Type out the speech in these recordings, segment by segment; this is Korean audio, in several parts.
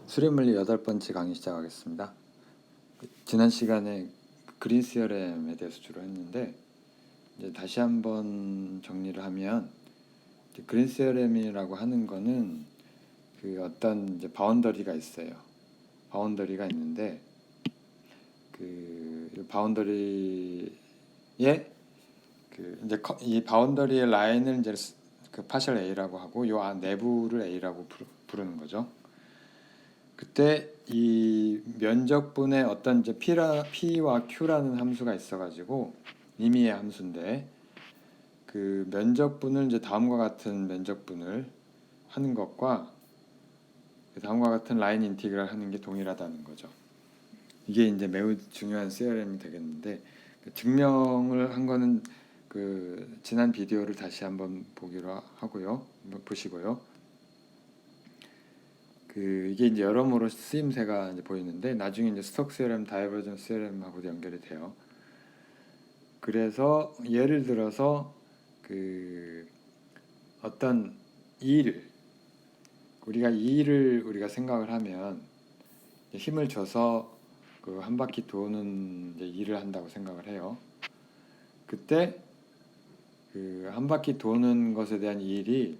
수렴물리 8번째 강의 시작하겠습니다. 지난 시간에 그린 시어렘에 대해서 주로 했는데 이제 다시 한번 정리를 하면 그린 시어렘이라고 하는 거는 그 어떤 이제 바운더리가 있어요. 바운더리가 있는데 그 바운더리에 그 이제 이 바운더리의 라인을 이제 그 파셜 A라고 하고 요 안 내부를 A라고 부르는 거죠. 그때 이 면적분의 어떤 이제 P와 Q라는 함수가 있어가지고 임의의 함수인데 그 면적분을 이제 다음과 같은 면적분을 하는 것과 다음과 같은 라인 인티그랄 하는 게 동일하다는 거죠. 이게 이제 매우 중요한 CRM이 되겠는데 증명을 한 거는 그 지난 비디오를 다시 한번 보기로 하고요, 한번 보시고요. 그 이게 이제 여러모로 쓰임새가 이제 보이는데 나중에 이제 스톡 CRM, 다이버전스 CRM하고도 연결이 돼요. 그래서 예를 들어서 그 어떤 우리가 이 일을 우리가 생각을 하면 힘을 줘서 그 한 바퀴 도는 이제 일을 한다고 생각을 해요. 그때 그 한 바퀴 도는 것에 대한 일이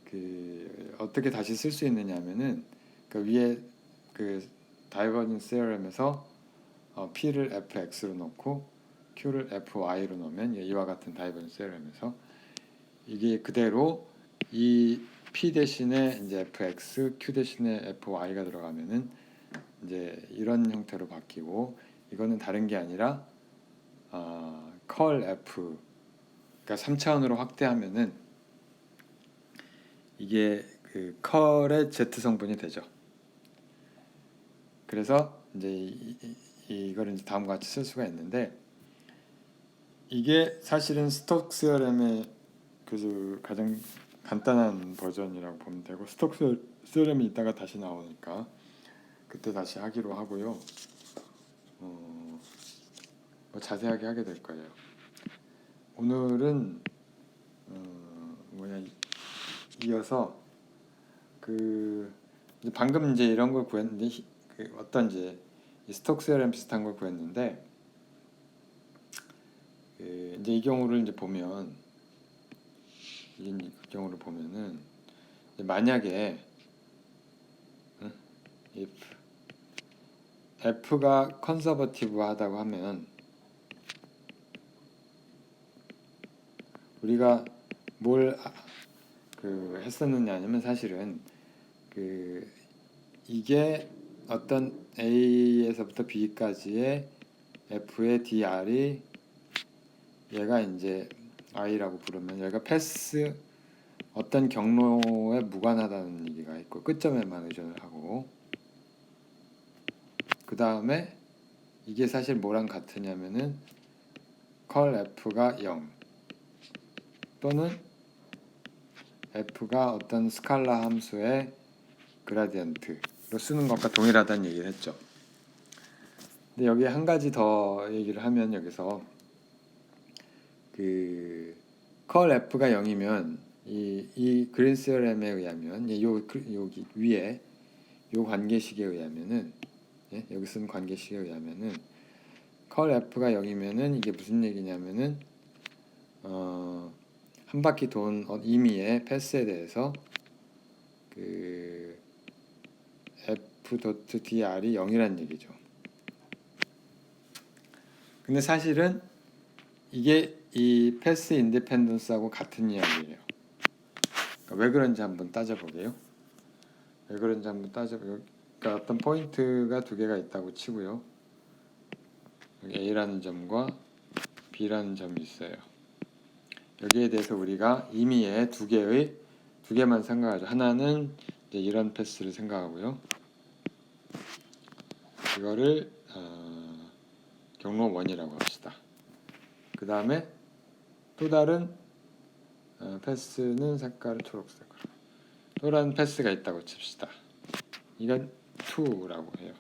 그 어떻게 다시 쓸 수 있느냐면은 그 위에 그 다이버전스 세어럼에서 P를 fx로 놓고 Q를 fy로 놓으면 이와 같은 다이버전스 세어럼에서 이게 그대로 이 P 대신에 이제 fx, Q 대신에 fy가 들어가면은 이제 이런 형태로 바뀌고 이거는 다른 게 아니라 컬 f 그러니까 3차원으로 확대하면은 이게 그 컬의 Z 성분이 되죠. 그래서 이제 이거를 이제 다음과 같이 쓸 수가 있는데 이게 사실은 스톡 시어렘의 그 가장 간단한 버전이라고 보면 되고 스톡 시어렘이 이따가 다시 나오니까 그때 다시 하기로 하고요. 뭐 자세하게 하게 될 거예요. 오늘은 이어서 그 이제 방금 이제 이런 걸 구했는데 그 어떤 이제 스톡 시어렘 비슷한 걸 구했는데 그 이제 이 경우를 이제 보면 이 경우를 보면은 만약에 if f가 컨서버티브하다고 하면 우리가 뭘 그 했었느냐 하면 사실은 그 이게 어떤 A에서부터 B까지의 F의 dr이 얘가 이제 I라고 부르면 얘가 패스 어떤 경로에 무관하다는 얘기가 있고 끝점에만 의존을 하고 그 다음에 이게 사실 뭐랑 같으냐면은 컬 F가 0 또는 F가 어떤 스칼라 함수의 그라디언트로 쓰는 것과 동일하다는 얘기를 했죠. 근데 여기에 한 가지 더 얘기를 하면 여기서 그 컬 F가 0이면 이 그린 시어렘에 의하면 여기 위에 요 관계식에 의하면은 여기 쓴 관계식에 의하면은 컬 F가 0이면은 이게 무슨 얘기냐면은 한 바퀴 돈 임의의 패스에 대해서 그 F.dr이 0이란 얘기죠. 근데 사실은 이게 이 패스 인디펜던스하고 같은 이야기예요. 그러니까 왜 그런지 한번 따져보게요. 그러니까 어떤 포인트가 두 개가 있다고 치고요. 여기 A라는 점과 B라는 점이 있어요. 여기에 대해서 우리가 임의의 두 개만 생각하죠. 하나는 이제 이런 패스를 생각하고요. 이거를 경로 1이라고 합시다. 그 다음에 또 다른 패스는 색깔을 초록색으로 또 다른 패스가 있다고 칩시다. 이건 2라고 해요.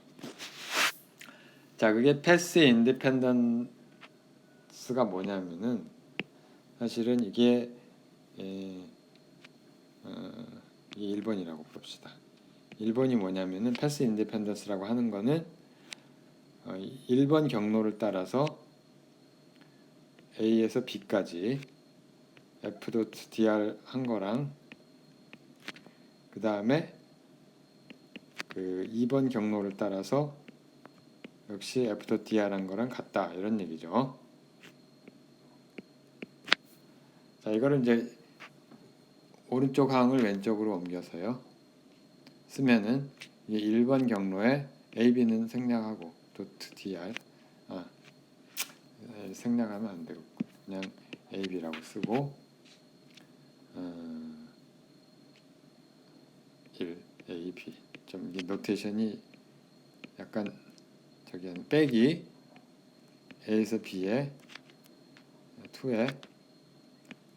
자, 그게 패스 인디펜던스가 뭐냐면은 사실은 이게 1번이라고 부릅시다. 1번이 뭐냐면은 패스 인디펜던스라고 하는 거는 1번 경로를 따라서 A에서 B까지 f.dr 한 거랑 그 다음에 그 2번 경로를 따라서 역시 f.dr 한 거랑 같다 이런 얘기죠. 자, 이거를 이제 오른쪽 항을 왼쪽으로 옮겨서요 쓰면은 이게 1번 경로에 AB는 생략하고 .dr 생략하면 안 되고 그냥 AB라고 쓰고 1 AB 좀 이게 노테이션이 약간 저기 빼기 A에서 B에 2에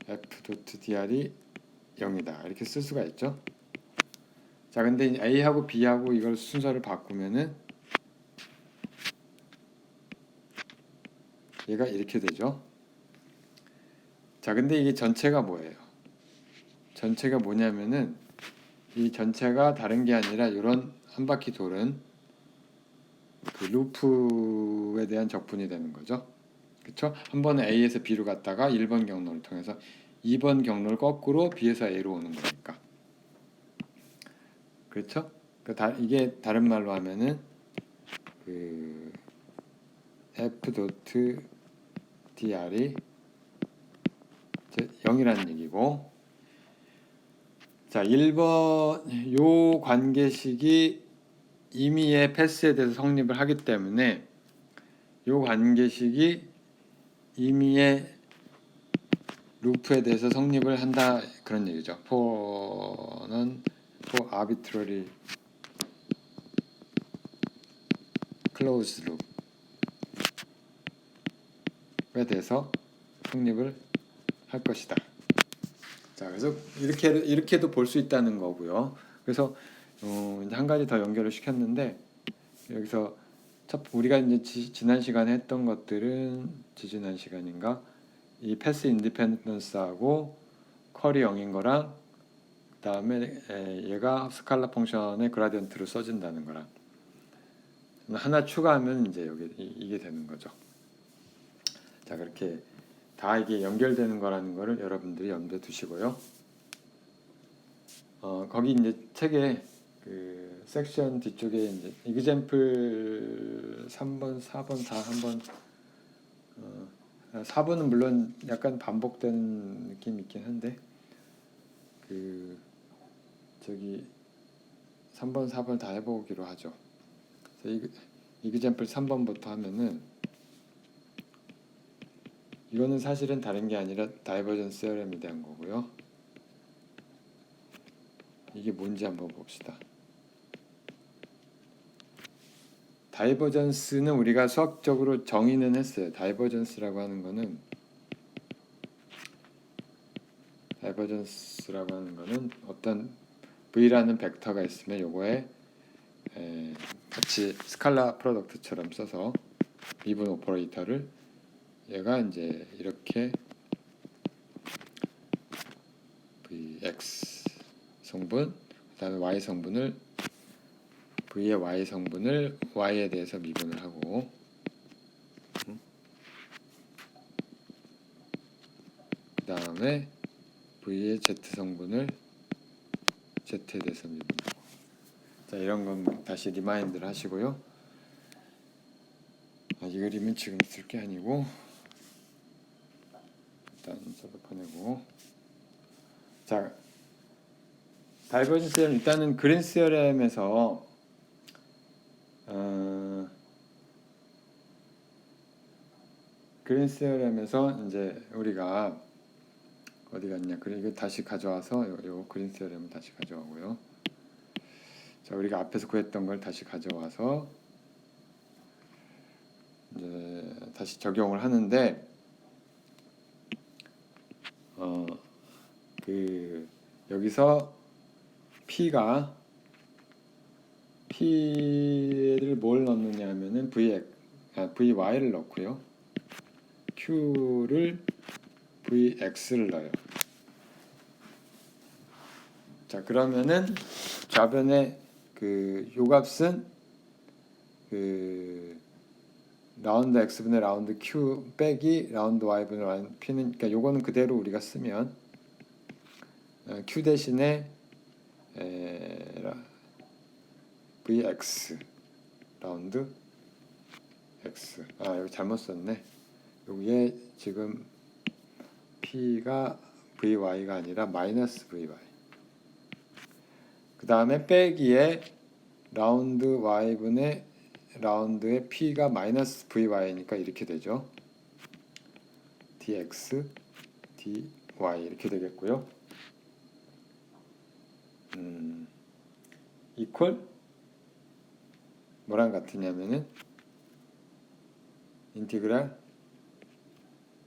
f.dr이 0이다 이렇게 쓸 수가 있죠. 자, 근데 A하고 B하고 이걸 순서를 바꾸면은 얘가 이렇게 되죠. 자, 근데 이게 전체가 뭐예요? 전체가 뭐냐면은 이 전체가 다른 게 아니라 이런 한 바퀴 돌은 그 루프에 대한 적분이 되는 거죠. 그렇죠? 한 번은 A에서 B로 갔다가 1번 경로를 통해서 2번 경로를 거꾸로 B에서 A로 오는 거니까. 그렇죠? 이게 다른 말로 하면은 그 f.dr이 0이라는 얘기고, 자 1번 요 관계식이 임의의 패스에 대해서 성립을 하기 때문에 요 관계식이 임의의 루프에 대해서 성립을 한다 그런 얘기죠. for는 for arbitrary closed loop에 대해서 성립을 할 것이다. 자, 그래서 이렇게도 볼 수 있다는 거고요. 그래서 이제 한 가지 더 연결을 시켰는데 여기서 우리가 이제 지난 시간에 했던 것들은 지난 시간인가 이 패스 인디펜던스하고 컬이 0인 거랑 그 다음에 얘가 스칼라 펑션의 그라디언트로 써진다는 거랑 하나 추가하면 이제 이게 되는 거죠. 자, 그렇게 다 이게 연결되는 거라는 거를 여러분들이 염두에 두시고요. 거기 이제 책에 그 섹션 뒤쪽에 이제 example 3번, 4번 다 한번 4번은 물론 약간 반복되는 느낌이 있긴 한데 그 저기 3번, 4번 다 해보기로 하죠. 그래서 example 3번부터 하면은 이거는 사실은 다른 게 아니라 다이버전스 세어렘에 대한 거고요. 이게 뭔지 한번 봅시다. 다이버전스는 우리가 수학적으로 정의는 했어요. 다이버전스라고 하는 거는 어떤 V라는 벡터가 있으면 요거에 같이 스칼라 프로덕트처럼 써서 미분 오퍼레이터를 얘가 이제 이렇게 Vx 성분 그다음에 Y 성분을 V의 Y 성분을 Y에 대해서 미분을 하고 그 다음에 V의 Z 성분을 Z에 대해서 미분하고 자 이런 건 다시 리마인드를 하시고요. 이 그림은 지금 쓸 게 아니고 일단 저도 보내고 자 다이버전스 세어렘 일단은 그린 세어렘에서 그린 세어렘에서 이제 우리가 어디 갔냐? 그리고 다시 가져와서 요 그린 세어렘을 다시 가져오고요. 자, 우리가 앞에서 구했던 걸 다시 가져와서 이제 다시 적용을 하는데 여기서 P를 뭘 넣느냐 하면은 VY를 넣고요. Q를 VX를 넣어요. 자, 그러면은 좌변에 그 요 값은 그 라운드 x분의 라운드 q 빼기 라운드 y분의 라운드 p는, 그러니까 요거는 그대로 우리가 쓰면 q 대신에 vx 라운드 x, 여기 잘못 썼네. 여기에 지금 p가 vy가 아니라 마이너스 vy, 그 다음에 빼기에 라운드 y분의 라운드의 p가 마이너스 vy니까 이렇게 되죠. dx dy 이렇게 되겠고요. 이퀄 뭐랑 같으냐면은 인티그랄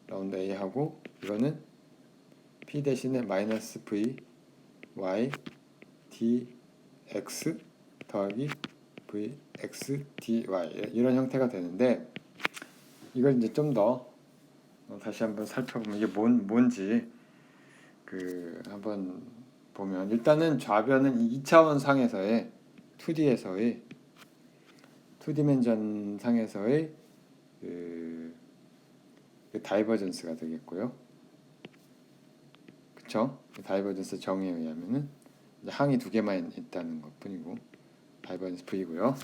라운드 a 하고, 이거는 p 대신에 마이너스 v y dx 더하기 vx dy 이런 형태가 되는데, 이걸 이제 좀 더 다시 한번 살펴보면 이게 뭔지 그 한번 보면, 일단은 좌변은 2차원 상에서의 2D에서의 2디멘전 상에서의 그 다이버전스가 되겠고요. 그쵸? 다이버전스 정의에 의하면은 이제 항이 두 개만 있다는 것 뿐이고 다이버전스 V고요.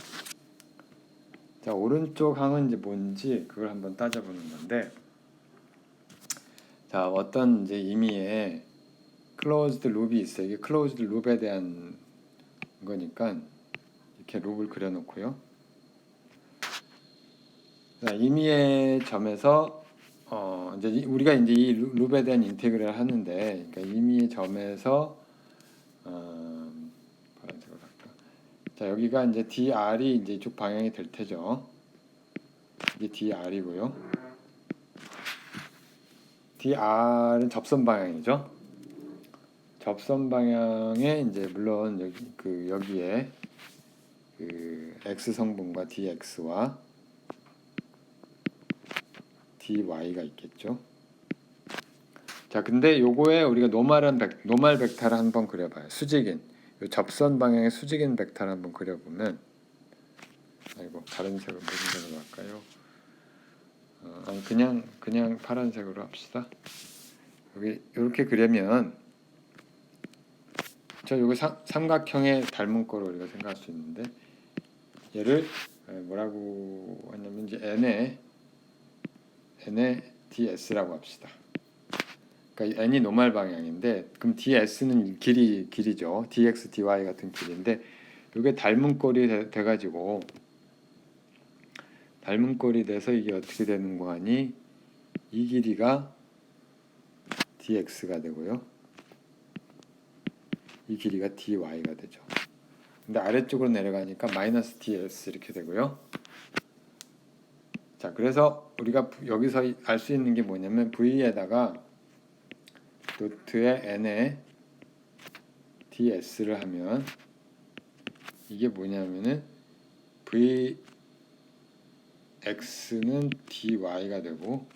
자, 오른쪽 항은 이제 뭔지 그걸 한번 따져보는 건데, 자, 어떤 이제 의미의 클로즈드 룹이 있어요. 이게 클로즈드 룹에 대한 거니까 이렇게 룹을 그려놓고요. 자, 의미의 점에서 이제 우리가 이제 이 룹에 대한 인테그랄을 하는데, 그러니까 의미의 점에서 파란색으로 할까? 자, 여기가 이제 dr이 이제 이쪽 방향이 될 테죠. 이게 dr이고요. dr은 접선 방향이죠. 접선 방향에 이제 물론 여기에 그 x 성분과 dx와 dy가 있겠죠. 자, 근데 요거에 우리가 노말 벡터를 한번 그려봐요. 수직인 요 접선 방향의 수직인 벡터를 한번 그려보면, 다른 색으로 무슨 색으로 할까요? 아니 그냥 파란색으로 합시다. 여기 이렇게 그리면 요거 삼각형의 닮은 거로 우리가 생각할 수 있는데, 얘를 뭐라고 하냐면 이제 n의 ds라고 합시다. 그러니까 n이 노말 방향인데, 그럼 ds는 길이죠. dx dy 같은 길인데, 이게 닮은 꼴이 돼가지고 닮은 꼴이 돼서 이게 어떻게 되는 거 하니, 이 길이가 dx가 되고요, 이 길이가 dy가 되죠. 근데 아래쪽으로 내려가니까 마이너스 ds 이렇게 되고요. 자, 그래서 우리가 여기서 알 수 있는 게 뭐냐면, v에다가 노트에 n에 ds를 하면 이게 뭐냐면은 vx는 dy가 되고,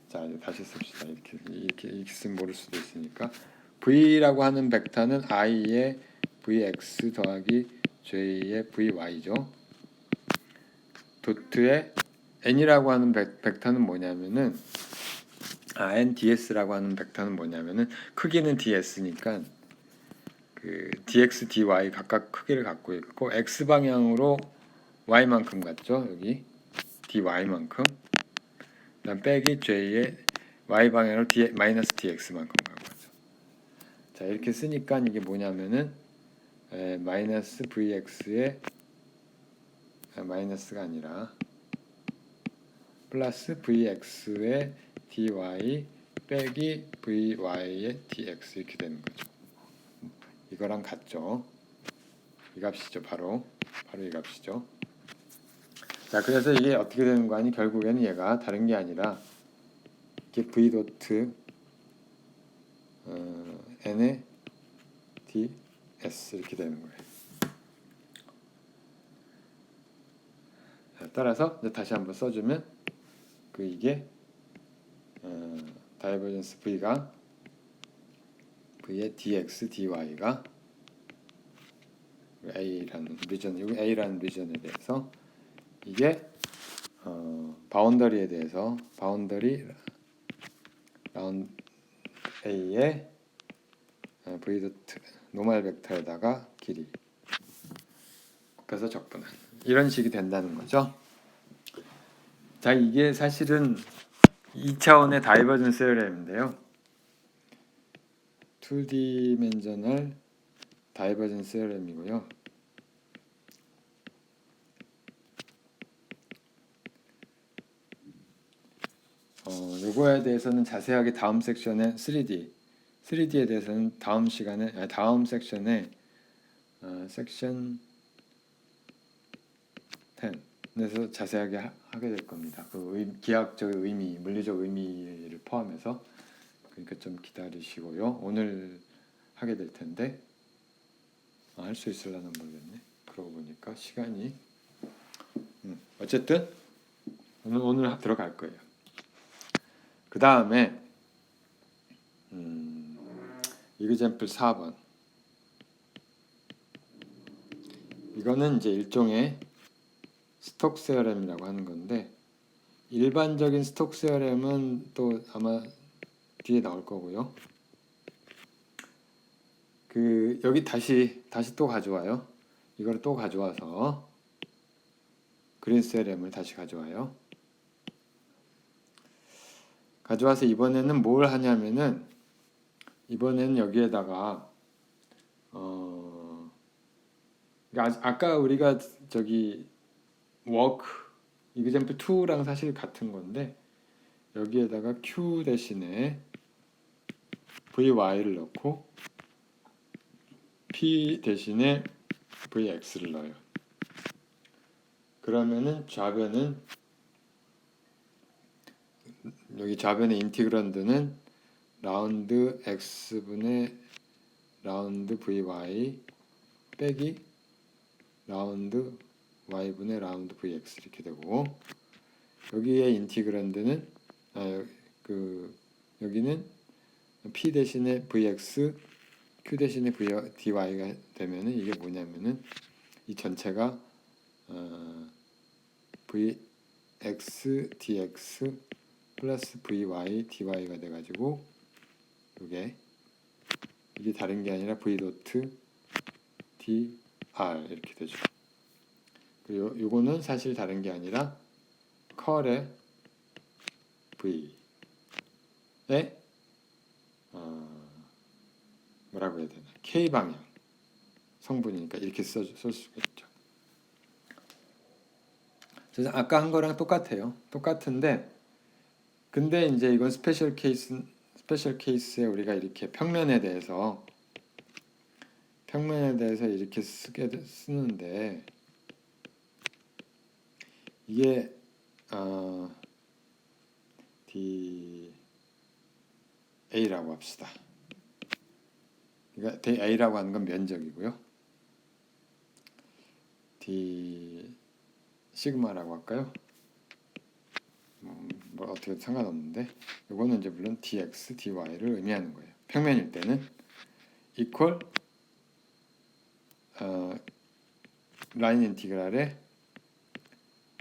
자, 이제 다시 씁시다. 이렇게 쓰면 모를 수도 있으니까, v라고 하는 벡터는 i의 vx 더하기 j의 vy죠. 도트에 n이라고 하는 벡터는 뭐냐면은 nds라고 하는 벡터는 뭐냐면은, 크기는 ds니까 그 dx, dy 각각 크기를 갖고 있고, x 방향으로 y만큼 같죠. 여기 dy만큼, 그다음 빼기 j의 y 방향으로 마이너스 dx만큼 가고 있죠. 자, 이렇게 쓰니까 이게 뭐냐면은 마이너스 vx의 마이너스가 아니라 플러스 vx의 dy 빼기 vy의 dx 이렇게 되는 거죠. 이거랑 같죠. 이 값이죠. 바로 이 값이죠. 자, 그래서 이게 어떻게 되는 거 아니, 결국에는 얘가 다른 게 아니라 이게 v 도트 n의 ds 이렇게 되는 거예요. 자, 따라서 이제 다시 한번 써주면 이게 다이버전스 v가 v의 dx dy가 A라는 리전, 여기 A라는 리전에 대해서 이게 바운더리에 대해서 바운더리 라운드 A의 v 도트 노멀 벡터에다가 길이 곱해서 적분한 이런 식이 된다는 거죠. 자, 이게 사실은 2차원의 다이버전스 세어렘인데요. 2디멘셔널 다이버전스 세어렘이고요. 요거에 대해서는 자세하게 다음 섹션에 3D에 대해서는 다음 시간에 다음 섹션에 섹션 10에서 자세하게 하게 될 겁니다. 그 기하학적 의미, 물리적 의미를 포함해서 그러니까 좀 기다리시고요. 오늘 하게 될 텐데 할 수 있을라나 모르겠네. 그러고 보니까 시간이 어쨌든 오늘 들어갈 거예요. 그 다음에 이그젬플 4번 이거는 이제 일종의 스톡 세어렘이라고 하는 건데 일반적인 스톡 세어렘은 또 아마 뒤에 나올 거고요. 여기 다시 또 가져와요. 이걸 또 가져와서 그린 세어렘을 다시 가져와요. 가져와서 이번에는 뭘 하냐면은 이번에는 여기에다가 아까 우리가 저기 워크 이그젬플 2랑 사실 같은 건데 여기에다가 q 대신에 vy를 넣고 p 대신에 vx를 넣어요. 그러면은 좌변은 여기 좌변의 인티그란드는 라운드 x분의 라운드 vy 빼기 라운드 y분의 라운드 vx 이렇게 되고 여기에 인티그란드는 여기는 p 대신에 vx q 대신에 dy가 되면은 이게 뭐냐면은 이 전체가 vx dx 플러스 vy dy가 돼가지고 이게 다른 게 아니라 v 도트 dr 이렇게 되죠. 그리고 요거는 사실 다른 게 아니라 컬의 v의 뭐라고 해야 되나 k 방향 성분이니까 이렇게 쓸 수가 있죠. 그래서 아까 한 거랑 똑같은데 근데 이제 이건 스페셜 케이스에 우리가 이렇게 평면에 대해서 이렇게 쓰는데 이게 dA라고 합시다. 그러니까 dA라고 하는 건 면적이고요. d 시그마라고 할까요? 뭐 어떻게 상관없는데 이거는 이제 물론 dx, dy를 의미하는 거예요. 평면일 때는 equal 라인 인티그랄의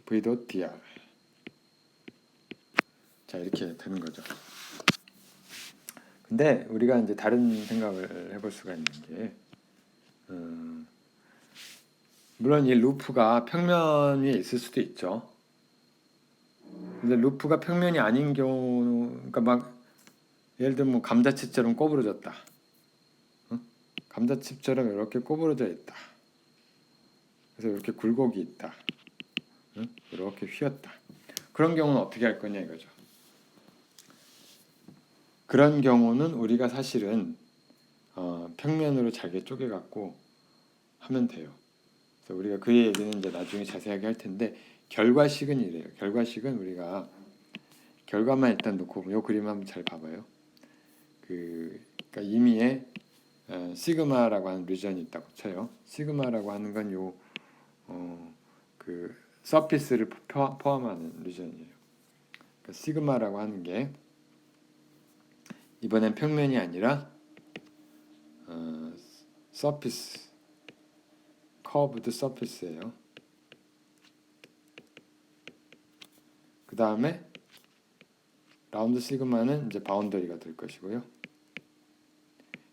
v 도 dr 자 이렇게 되는 거죠. 근데 우리가 이제 다른 생각을 해볼 수가 있는 게 물론 이 루프가 평면 위에 있을 수도 있죠. 근데 루프가 평면이 아닌 경우, 그러니까 막 예를 들면 뭐 감자칩처럼 꼬부러졌다. 감자칩처럼 이렇게 꼬부러져 있다. 그래서 이렇게 굴곡이 있다. 이렇게 휘었다. 그런 경우는 어떻게 할 거냐 이거죠. 그런 경우는 우리가 사실은 평면으로 잘게 쪼개갖고 하면 돼요. 그래서 우리가 그 얘기는 이제 나중에 자세하게 할 텐데 결과식은 이래요. 결과식은 우리가 결과만 일단 놓고 이 그림 한번 잘 봐봐요. 그러니까 임의의 시그마라고 하는 리전이 있다고 쳐요. 시그마라고 하는 건 그 서피스를 포함하는 리전이에요. 그러니까 시그마라고 하는 게 이번엔 평면이 아니라 서피스 curved surface예요. 그 다음에 라운드 시그마는 이제 바운더리가 될 것이고요.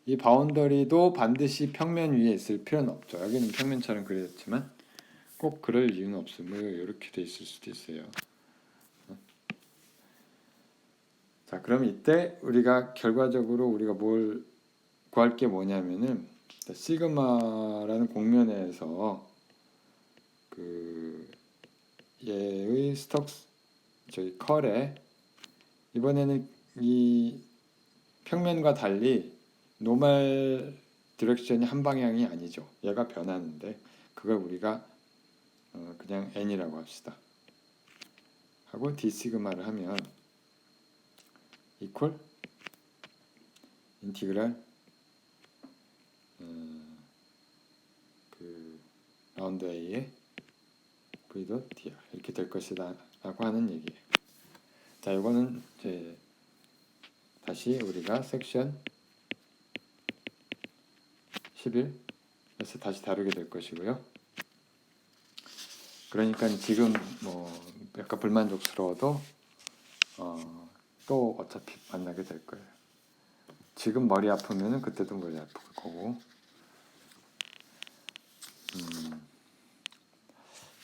이 바운더리도 반드시 평면 위에 있을 필요는 없죠. 여기는 평면처럼 그려졌지만 꼭 그럴 이유는 없으며 이렇게 돼 있을 수도 있어요. 자, 그럼 이때 우리가 결과적으로 우리가 뭘 구할 게 뭐냐면은 시그마라는 공면에서 그 얘의 스톡스 저희 컬에 이번에는 이 평면과 달리 노멀 디렉션이 한 방향이 아니죠. 얘가 변하는데 그걸 우리가 그냥 n이라고 합시다. 하고 d 시그마를 하면 이퀄 인티그랄 그 라운드 a의 v dr 이렇게 될 것이다 라고 하는 얘기예요. 자, 이거는 이제 다시 우리가 섹션 11에서 다시 다루게 될 것이고요. 그러니까 지금 뭐 약간 불만족스러워도 또 어차피 만나게 될 거예요. 지금 머리 아프면은 그때도 머리 아플 거고.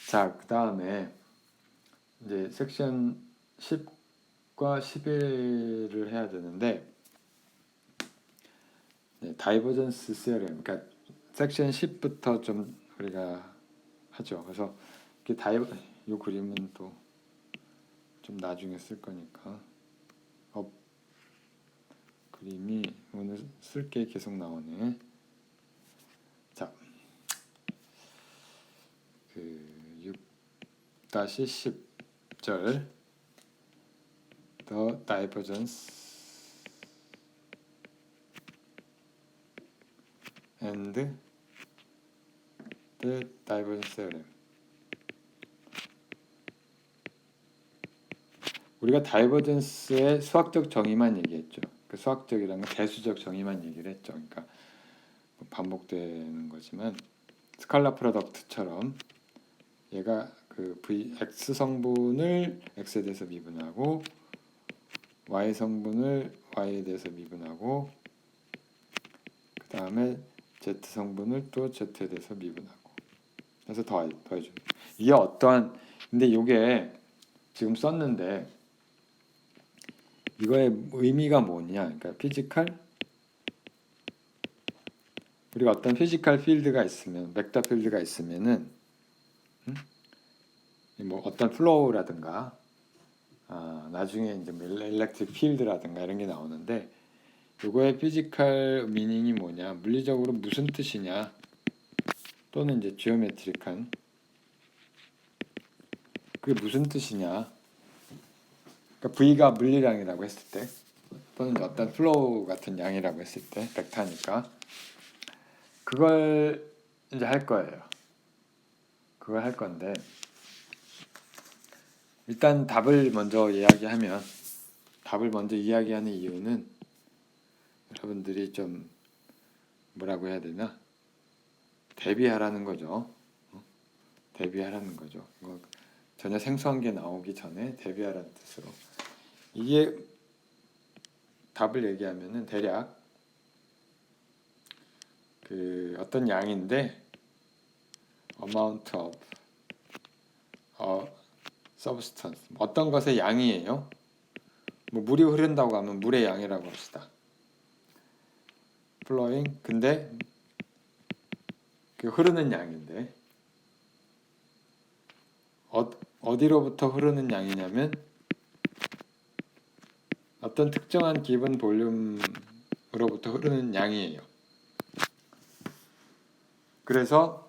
자, 그 다음에 이제 섹션 10과 11을 해야 되는데 다이버전스 세럼, 그러니까 섹션 10부터 좀 우리가 하죠. 그래서 이 그림은 또 좀 나중에 쓸 거니까 그림이 오늘 쓸 게 계속 나오네. 자, 그 6-10절 The divergence and the divergence theorem. 우리가 다이버전스의 수학적 정의만 얘기했죠. 그 수학적이라는 건 대수적 정의만 얘기를 했죠. 그러니까 반복되는 거지만 스칼라 프로덕트처럼 얘가 그 x 성분을 x에 대해서 미분하고 y 성분을 y에 대해서 미분하고 그 다음에 z 성분을 또 z에 대해서 미분하고 그래서 더해줘. 이게 어떠한 근데 이게 지금 썼는데 이거의 의미가 뭐냐? 그러니까 우리가 어떤 피지컬 필드가 있으면 벡터 필드가 있으면은 뭐 어떤 플로우라든가 나중에 이제 일렉트릭 필드라든가 이런 게 나오는데 이거의 피지컬 미닝이 뭐냐? 물리적으로 무슨 뜻이냐? 또는 이제 지오메트릭한 그게 무슨 뜻이냐? 그러니까 V가 물리량이라고 했을 때 또는 어떤 플로우 같은 양이라고 했을 때 벡터니까 그걸 이제 할 거예요. 그걸 할 건데 일단 답을 먼저 이야기하는 이유는 여러분들이 좀 뭐라고 해야 되나? 대비하라는 거죠. 대비하라는 거죠. 전혀 생소한 게 나오기 전에 대비하라는 뜻으로 이게 답을 얘기하면은 대략 그 어떤 양인데 amount of substance 어떤 것의 양이에요. 뭐 물이 흐른다고 하면 물의 양이라고 합시다. flowing 근데 그 흐르는 양인데 어디로부터 흐르는 양이냐면 어떤 특정한 기본 볼륨으로부터 흐르는 양이에요. 그래서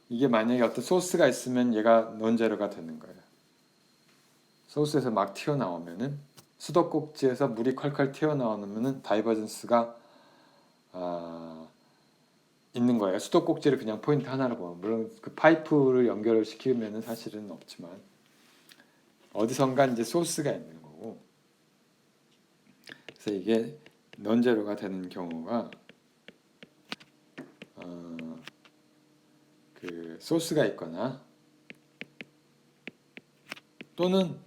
이게 만약에 어떤 소스가 있으면 얘가 논제로가 되는 거예요. 소스에서 막 튀어나오면은 수도꼭지에서 물이 컬컬 튀어나오면은 다이버전스가 있는 거예요. 수도꼭지를 그냥 포인트 하나로 보면 물론 그 파이프를 연결을 시키면은 사실은 없지만 어디선가 이제 소스가 있는 거고 그래서 이게 논제로가 되는 경우가 그 소스가 있거나 또는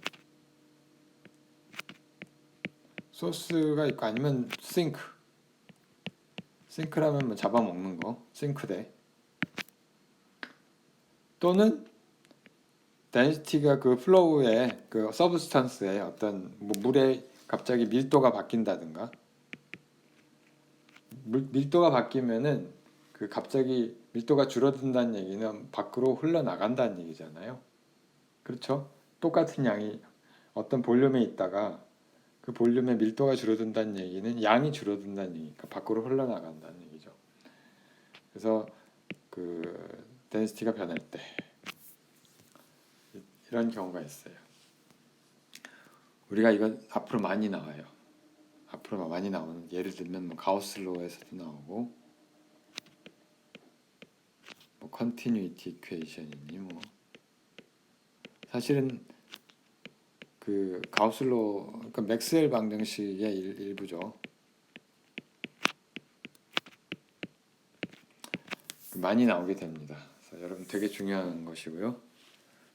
소스가 있고 아니면 싱크라면 뭐 잡아먹는 거 싱크대 또는 density가 그 플로우의 그 서브스탄스의 어떤 뭐 물의 갑자기 밀도가 바뀐다든가 밀도가 바뀌면은 그 갑자기 밀도가 줄어든다는 얘기는 밖으로 흘러나간다는 얘기잖아요. 그렇죠? 똑같은 양이 어떤 볼륨에 있다가 그 볼륨의 밀도가 줄어든다는 얘기는 양이 줄어든다는 얘기니까 밖으로 흘러나간다는 얘기죠. 그래서 그 density가 변할 때 이런 경우가 있어요. 우리가 이건 앞으로 많이 나와요. 앞으로 많이 나오는 예를 들면 뭐 가우스로에서도 나오고 뭐 컨티뉴이티 이퀘이션이니 뭐 사실은 그 가우스로 그러니까 맥스웰 방정식의 일부죠. 많이 나오게 됩니다. 그래서 여러분 되게 중요한 것이고요.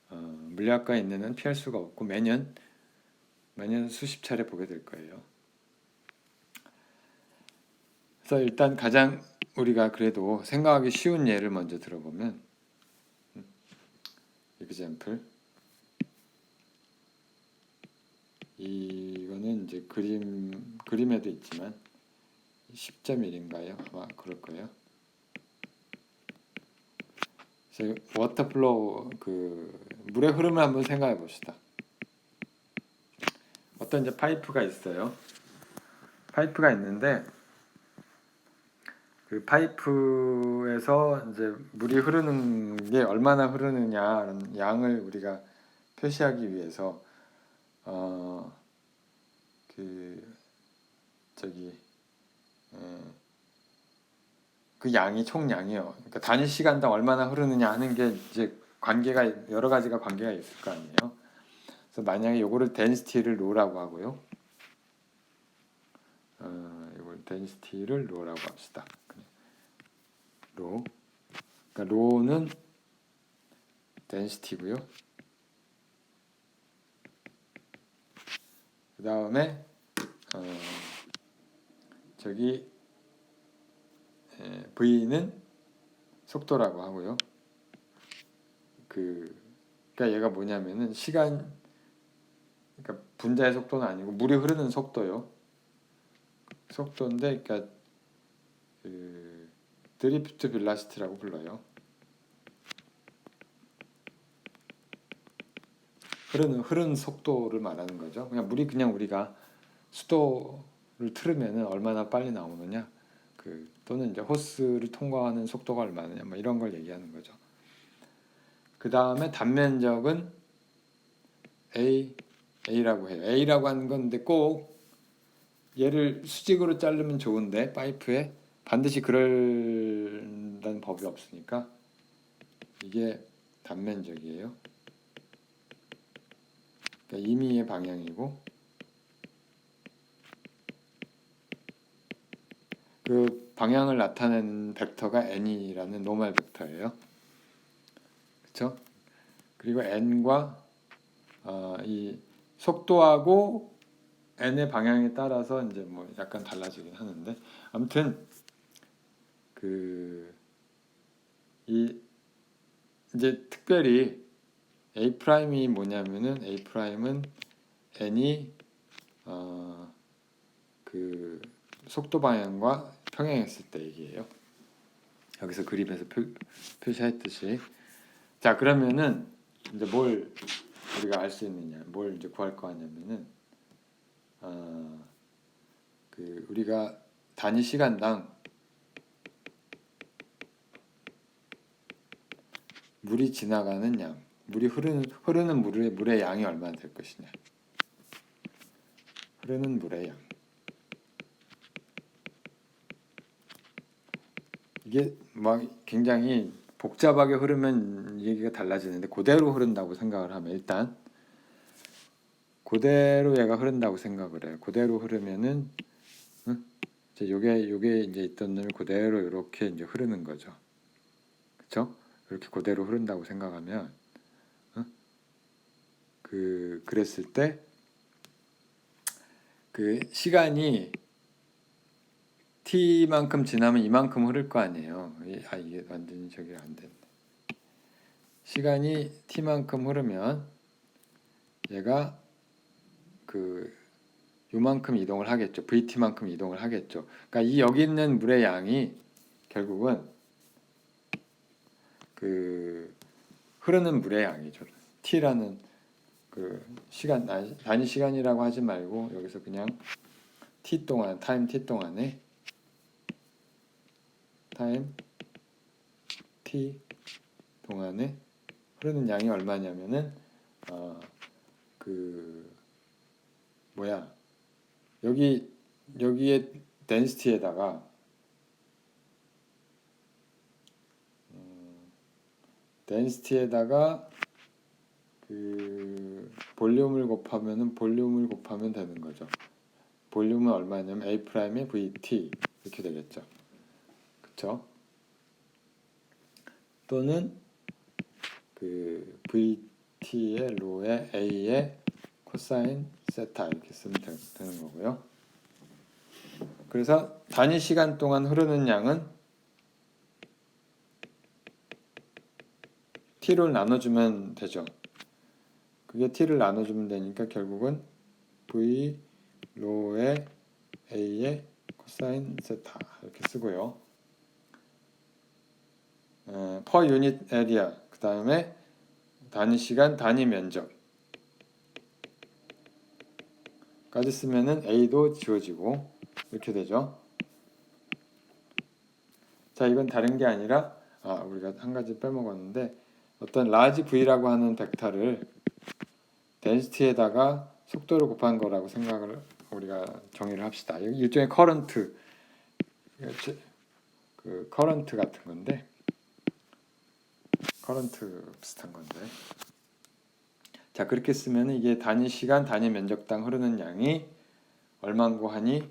물리학과 있는 피할 수가 없고 매년 수십 차례 보게 될 거예요. 그래서 일단 가장 우리가 그래도 생각하기 쉬운 예를 먼저 들어보면 example 이거는 이제 그림에도 있지만 10.1인가요? 아마 그럴 거예요. 그래서 워터 플로우 그 물의 흐름을 한번 생각해 봅시다. 어떤 이제 파이프가 있어요. 파이프가 있는데 그 파이프에서 이제 물이 흐르는 게 얼마나 흐르느냐라는 양을 우리가 표시하기 위해서 그 양이 총량이요. 그러니까 단위 시간당 얼마나 흐르느냐 하는 게 이제 관계가 여러 가지가 관계가 있을 거 아니에요. 그래서 만약에 요거를 density를 rho라고 하고요. 이걸 density를 rho라고 합시다. rho. 그러니까 rho는 density고요. 그 다음에 저기 v는 속도라고 하고요. 그러니까 얘가 뭐냐면은 그러니까 분자의 속도는 아니고 물이 흐르는 속도요. 속도인데, 그러니까 그 드리프트 벨라시티라고 불러요. 흐르는 속도를 말하는 거죠. 그냥 우리가 수도를 틀으면은 얼마나 빨리 나오느냐, 또는 이제 호스를 통과하는 속도가 얼마냐, 뭐 이런 걸 얘기하는 거죠. 그 다음에 단면적은 A라고 해요. A라고 하는 건데 꼭 얘를 수직으로 자르면 좋은데 파이프에 반드시 그런다는 법이 없으니까 이게 단면적이에요. 그러니까 임의의 방향이고 그 방향을 나타내는 벡터가 n이라는 노멀 벡터예요. 그렇죠? 그리고 n과 이 속도하고 n의 방향에 따라서 이제 뭐 약간 달라지긴 하는데 아무튼 이제 특별히 A 프라임이 뭐냐면은 A 프라임은 n이 그 속도 방향과 평행했을 때 얘기예요. 여기서 그림에서 표시했듯이. 자, 그러면은 이제 뭘 우리가 알 수 있느냐, 뭘 이제 구할 거 하냐면은 우리가 단위 시간당 물이 지나가는 양, 물이 흐르는 물의 양이 얼마나 될 것이냐. 흐르는 물의 양. 이게 막 굉장히 복잡하게 흐르면 얘기가 달라지는데 그대로 흐른다고 생각을 하면 일단 그대로 얘가 흐른다고 생각을 해요. 그대로 흐르면은 이제 요게 이제 있던 놈이 그대로 이렇게 이제 흐르는 거죠. 그렇죠? 그렇게 그대로 흐른다고 생각하면 그랬을 때 그 시간이 t만큼 지나면 이만큼 흐를 거 아니에요. 이게 완전히 저기 안 됐네. 시간이 t만큼 흐르면 얘가 요만큼 이동을 하겠죠. vt만큼 이동을 하겠죠. 그러니까 이 여기 있는 물의 양이 결국은 흐르는 물의 양이죠. t라는 시간 단위 시간이라고 하지 말고 여기서 그냥 t 동안 타임 t 동안에 타임 t 동안에 흐르는 양이 얼마냐면은 여기에 density에다가 볼륨을 곱하면 되는 거죠. 볼륨은 얼마냐면 A 프라임의 VT 이렇게 되겠죠. 그쵸? 또는 VT의 로에 A의 코사인 세타 이렇게 쓰면 되는 거고요. 그래서 단위 시간 동안 흐르는 양은 t를 나눠주면 되죠. 그게 t를 나눠주면 되니까 결국은 v 로에 a의 코사인 세타 이렇게 쓰고요. per unit area 그 다음에 단위 시간 단위 면적까지 쓰면은 a도 지워지고 이렇게 되죠. 자, 이건 다른 게 아니라 우리가 한 가지 빼먹었는데 어떤 라지 v라고 하는 벡터를 density에다가 속도를 곱한 거라고 생각을 우리가 정의를 합시다. 일종의 커런트 커런트 같은 건데 커런트 비슷한 건데 자 그렇게 쓰면 이게 단위 시간 단위 면적당 흐르는 양이 얼마고 하니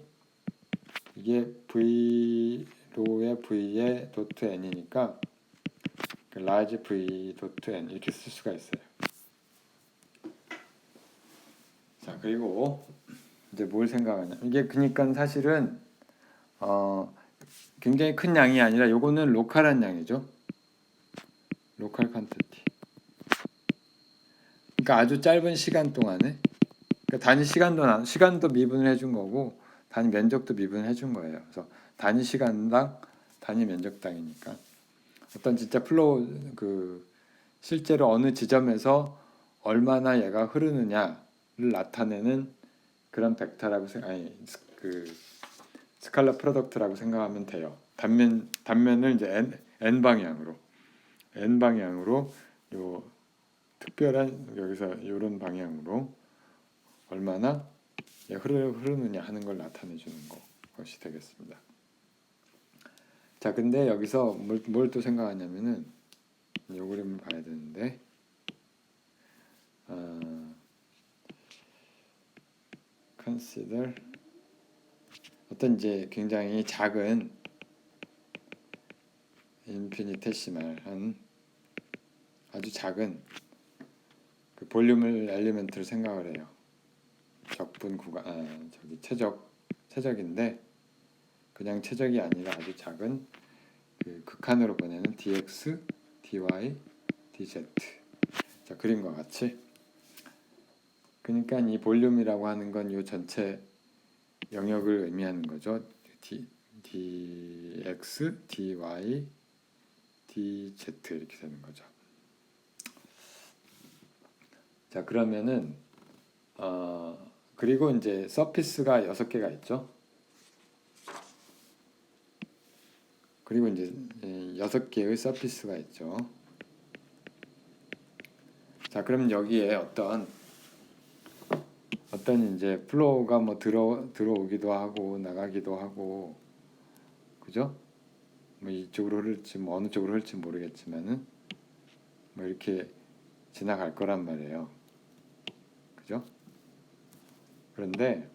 이게 v 로의 v의 도트 n이니까 large v 도트 n 이렇게 쓸 수가 있어요. 자 그리고 이제 뭘 생각하냐 이게 그러니까 사실은 굉장히 큰 양이 아니라 요거는 로컬한 양이죠. 로컬 퀀티티. 그러니까 아주 짧은 시간 동안에 그러니까 단위 시간도 미분을 해준 거고 단위 면적도 미분을 해준 거예요. 그래서 단위 시간당 단위 면적당이니까 어떤 진짜 플로우 실제로 어느 지점에서 얼마나 얘가 흐르느냐를 나타내는 그런 벡터라고 스칼라 프로덕트라고 생각하면 돼요. 단면을 이제 n 방향으로 요 특별한 여기서 이런 방향으로 얼마나 흐르느냐 하는 걸 나타내 주는 것이 되겠습니다. 자, 근데 여기서 뭘 또 생각하냐면은 요 그림을 봐야 되는데 consider 어떤 이제 굉장히 작은 인피니테시말한 아주 작은 볼륨을 엘리멘트를 생각을 해요. 적분 구간 최적인데 그냥 최적이 아니라 아주 작은 극한으로 보내는 dx, dy, dz 자 그림과 같이 그러니까 이 볼륨이라고 하는 건 이 전체 영역을 의미하는 거죠. dx, dy, dz 이렇게 되는 거죠. 자 그러면은 그리고 이제 서피스가 6개가 있죠. 그리고 이제 6개의 서피스가 있죠. 자 그럼 여기에 어떤 이제 플로우가 뭐 들어오기도 하고 나가기도 하고 그죠? 뭐 이쪽으로 흐를지 뭐 어느 쪽으로 흐를지 모르겠지만은 뭐 이렇게 지나갈 거란 말이에요. 그죠? 그런데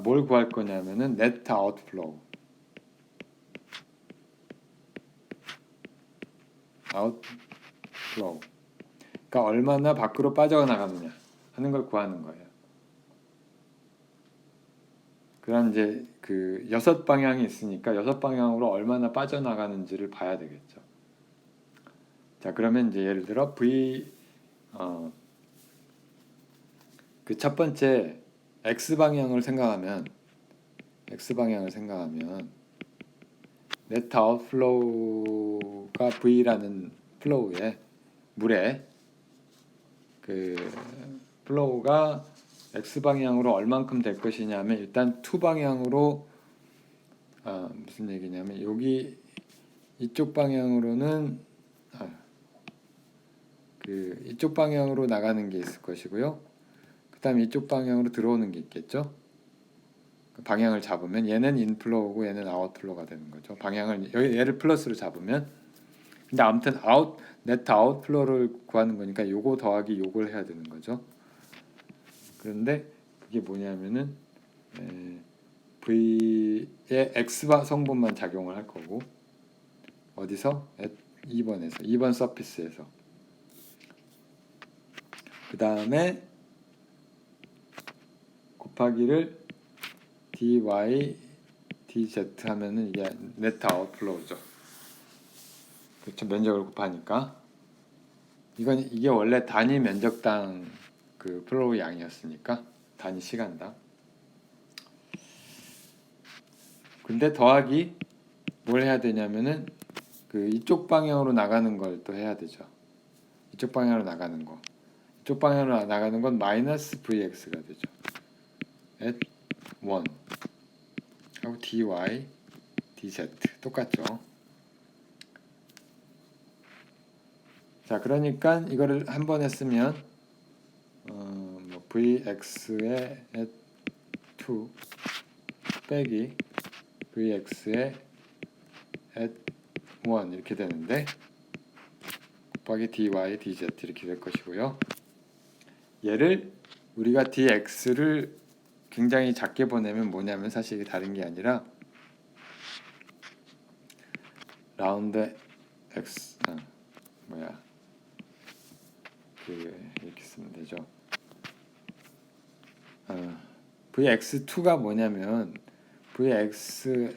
뭘 구할 거냐면은 네트 아웃플로우. outflow. 그러니까 얼마나 밖으로 빠져나가느냐 하는 걸 구하는 거예요. 그럼 이제 그 6방향이 있으니까 6방향으로 얼마나 빠져나가는지를 봐야 되겠죠. 자, 그러면 이제 예를 들어 그 첫 번째 X방향을 생각하면 net outflow가 V라는 플로우에 물에 그 플로우가 X방향으로 얼만큼 될 것이냐면 일단 2방향으로 무슨 얘기냐면 여기 이쪽 방향으로는 이쪽 방향으로 나가는 게 있을 것이고요. 그 다음에 이쪽 방향으로 들어오는 게 있겠죠. 그 방향을 잡으면 얘는 인플로우고 얘는 아웃플로우가 되는 거죠. 방향을 얘를 플러스로 잡으면. 근데 아무튼 네트 아웃플로우를 구하는 거니까 요거 더하기 요걸 해야 되는 거죠. 그런데 그게 뭐냐면은 V의 X 성분만 작용을 할 거고 어디서? 2번 서피스에서. 그 다음에 곱하기를 dy dz 하면은 이게 네트 아웃플로우죠. 그렇죠. 면적을 곱하니까 이게 원래 단위 면적당 그 플로우 양이었으니까 단위 시간당. 근데 더하기 뭘 해야 되냐면은 그 이쪽 방향으로 나가는 걸 또 해야 되죠. 이쪽 방향으로 나가는 거. 이쪽 방향으로 나가는 건 마이너스 vx가 되죠. at 1 하고 dy dz 똑같죠. 자, 그러니까 이거를 한 번 했으면 vx의 at 2 빼기 vx의 at 1 이렇게 되는데 곱하기 dy dz 이렇게 될 것이고요. 얘를 우리가 dx를 굉장히 작게 보내면 뭐냐면 사실 이게 다른 게 아니라 라운드 x 이렇게 쓰면 되죠. vx2가 뭐냐면 vx의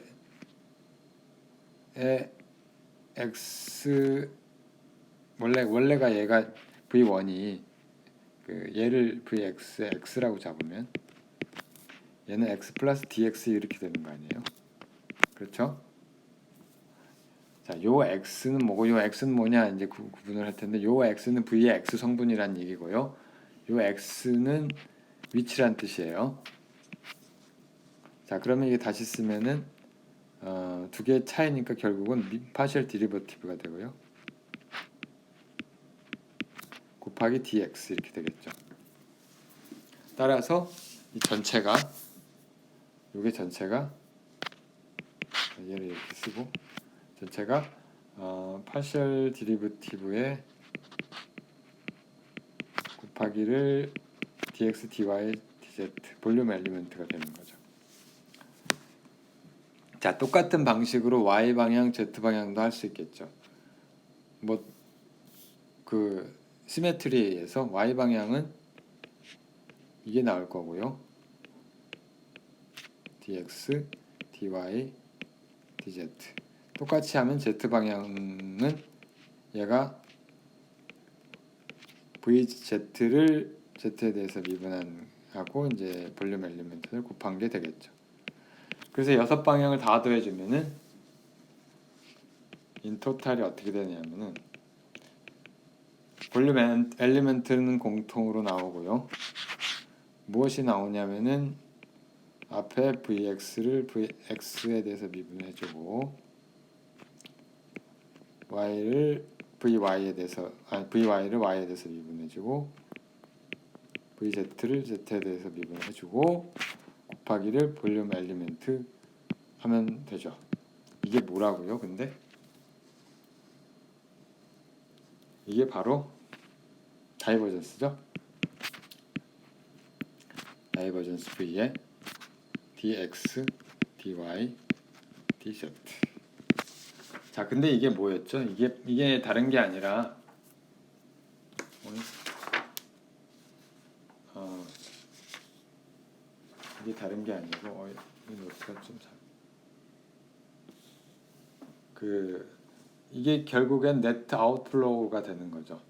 x 원래가 얘가 v1이 얘를 vx의 x라고 잡으면 얘는 x 플러스 dx 이렇게 되는 거 아니에요? 그렇죠? 자, 요 x는 뭐고 요 x는 뭐냐 이제 구분을 할 텐데 요 x는 v의 x 성분이란 얘기고요. 요 x는 위치란 뜻이에요. 자, 그러면 이게 다시 쓰면은 두 개의 차이니까 결국은 파셜 디리버티브가 되고요. 곱하기 dx 이렇게 되겠죠. 따라서 이 전체가 요게 전체가 얘를 이렇게 쓰고 전체가 파셜 디리버티브의 곱하기를 dx, dy, dz 볼륨 엘리먼트가 되는 거죠. 자, 똑같은 방식으로 y 방향, z 방향도 할 수 있겠죠. 뭐 그 시메트리에서 y 방향은 이게 나올 거고요. dx, dy, dz 똑같이 하면 z 방향은 얘가 vz를 z에 대해서 미분하고 이제 볼륨 엘리먼트를 곱한 게 되겠죠. 그래서 6방향을 다 더해주면은 인 토탈이 어떻게 되냐면은 볼륨 엘리먼트는 공통으로 나오고요. 무엇이 나오냐면은 앞에 vx를 vx에 대해서 미분해주고 y를 vy에 대해서 vy를 y에 대해서 미분해주고 vz를 z에 대해서 미분해주고 곱하기를 볼륨 엘리먼트 하면 되죠. 이게 뭐라고요? 근데 이게 바로 다이버전스죠. 다이버전스 V의 dx, dy, dz 자, 근데 이게 뭐였죠? 이게 다른 게 아니라 어, 이게 다른 게 아니고 이 노트가 좀 이게 결국엔 네트 아웃플로우가 되는 거죠.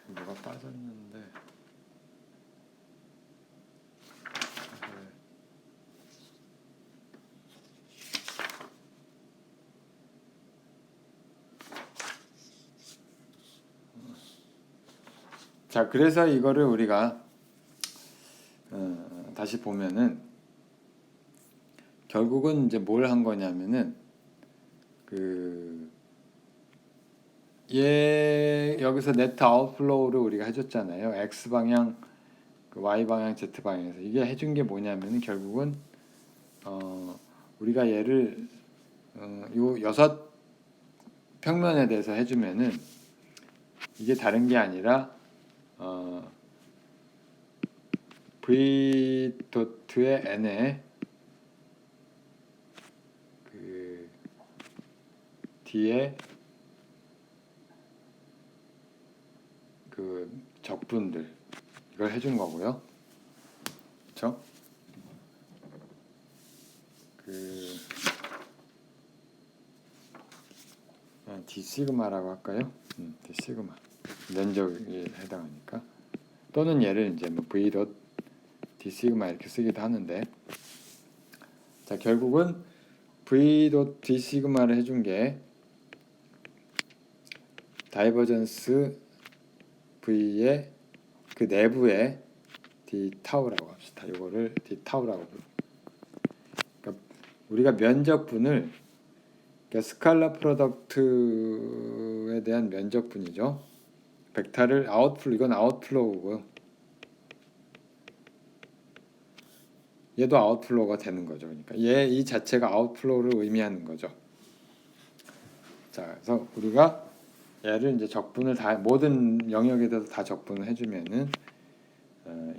뭐가 빠졌는데 자, 그래서 이거를 우리가 다시 보면은 결국은 이제 뭘 한 거냐면은 여기서 네트 아웃플로우를 우리가 해줬잖아요. X 방향, Y 방향, Z 방향에서 이게 해준 게 뭐냐면은 결국은 우리가 얘를 요 6평면에 대해서 해주면은 이게 다른 게 아니라 V 도트의 n에 D의 적분들 이걸 해준 거고요. 그렇죠? D 시그마라고 할까요? D 시그마 면적에 해당하니까 또는 얘를 이제 뭐 V 덧 D 시그마 이렇게 쓰기도 하는데 자 결국은 V 덧 D 시그마를 해준 게 다이버전스 V의 내부에 D 타우라고 합시다. 이거를 D 타우라고 부르고 그러니까 우리가 면적분을 그러니까 스칼라 프로덕트에 대한 면적분이죠. 벡터를 이건 아웃플로우고요. 얘도 아웃플로우가 되는 거죠. 그러니까 이 자체가 아웃플로우를 의미하는 거죠. 자, 그래서 우리가 얘를 이제 적분을 다 모든 영역에 대해서 다 적분을 해주면은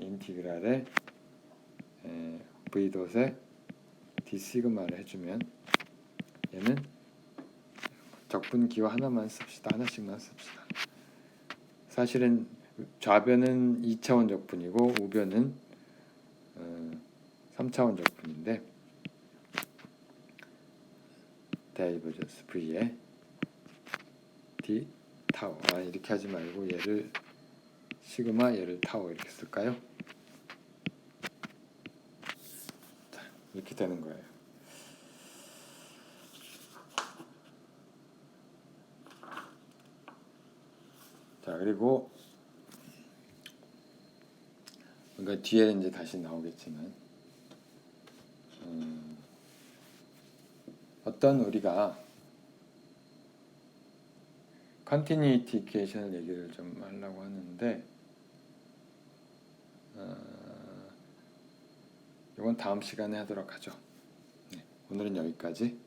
인티그랄에 v 돗에 d 시그마를 해주면 얘는 적분 기호 하나만 씁시다. 하나씩만 씁시다. 사실은 좌변은 2차원 적분이고 우변은 3차원 적분인데 다이버전스 V에 D 타워 이렇게 하지 말고 얘를 시그마 얘를 타워 이렇게 쓸까요? 자, 이렇게 되는 거예요. 자 그리고 그러니까 뒤에 이제 다시 나오겠지만 어떤 우리가 컨티뉴이티 이퀘이션을 얘기를 좀 하려고 하는데 이건 다음 시간에 하도록 하죠. 네, 오늘은 여기까지.